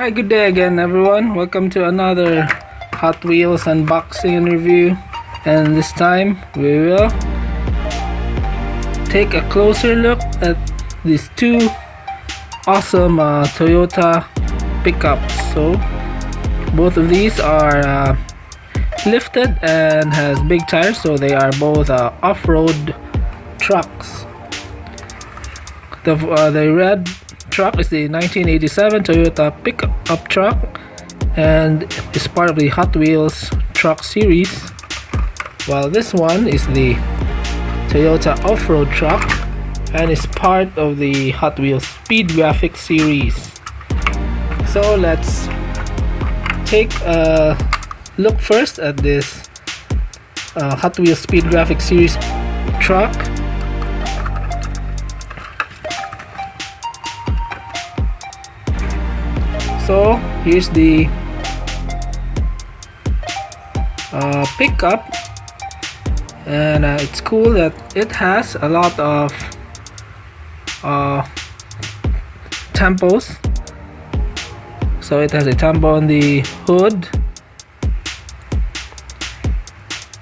Hi, good day again everyone. Welcome to another Hot Wheels unboxing and review, and this time we will take a closer look at these two awesome Toyota pickups. So both of these are lifted and has big tires, so they are both off-road trucks. The red truck is the 1987 Toyota pickup truck and is part of the Hot Wheels truck series, while this one is the Toyota off-road truck and is part of the Hot Wheels Speed Graphics series. So let's take a look first at this Hot Wheels Speed Graphics series truck. So here's the pickup, and it's cool that it has a lot of tampos. So it has a tampo on the hood,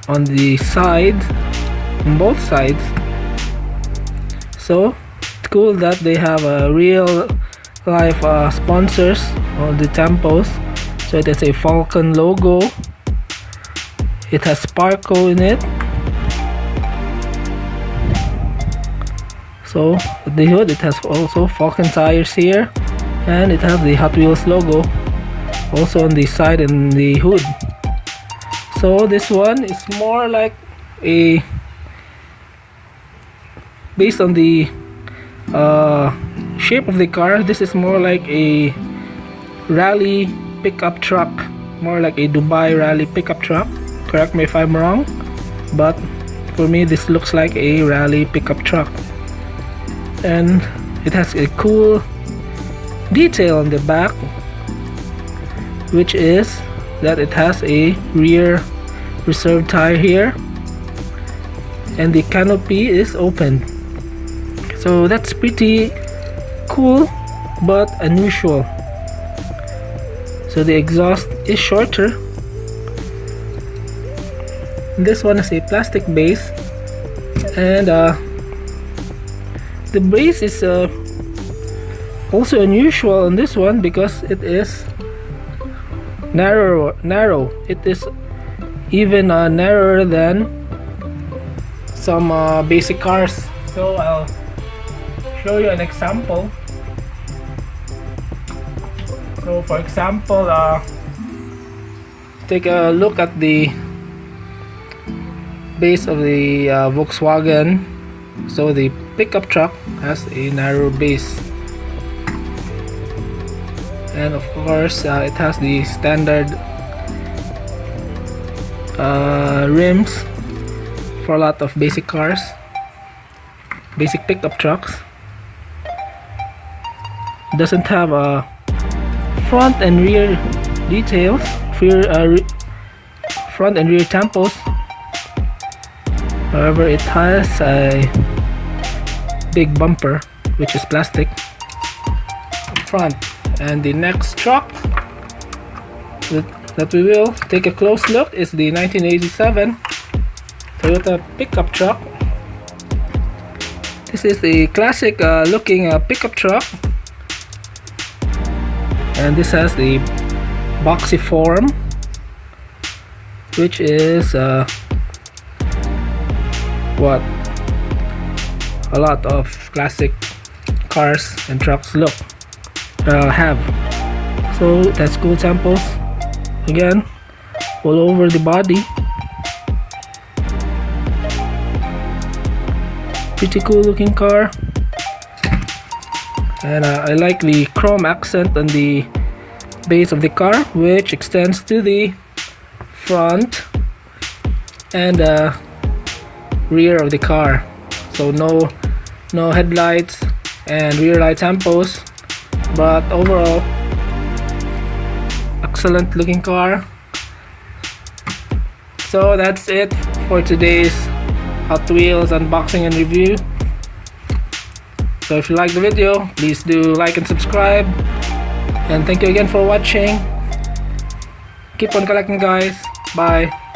on the side, on both sides. So it's cool that they have a real life sponsors on the tampos. So it has a Falcon logo, it has Sparko in it. So at the hood it has also Falcon tires here, and it has the Hot Wheels logo also on the side and the hood. So this one is more like a, based on the shape of the car, this is more like a rally pickup truck, more like a Dubai rally pickup truck. Correct me if I'm wrong, but for me this looks like a rally pickup truck. And it has a cool detail on the back, which is that it has a rear reserve tire here and the canopy is open. So that's pretty cool but unusual. So the exhaust is shorter. This one is a plastic base, and the base is also unusual on this one because it is narrow. It is even narrower than some basic cars. So I'll show you an example. So for example, take a look at the base of the Volkswagen. So the pickup truck has a narrow base, and of course it has the standard rims for a lot of basic cars, basic pickup trucks. It doesn't have a front and rear details, front and rear tampos. However, it has a big bumper which is plastic up front. And the next truck that we will take a close look is the 1987 Toyota pickup truck. This is the classic looking pickup truck, and this has the boxy form, which is what a lot of classic cars and trucks have. So it has cool samples again all over the body. Pretty cool looking car, and I like the chrome accent on the base of the car, which extends to the front and rear of the car. So no headlights and rear light tampos, but overall excellent looking car. So that's it for today's Hot Wheels unboxing and review. So if you like the video, please do like and subscribe, And thank you again for watching. Keep on collecting, guys. Bye.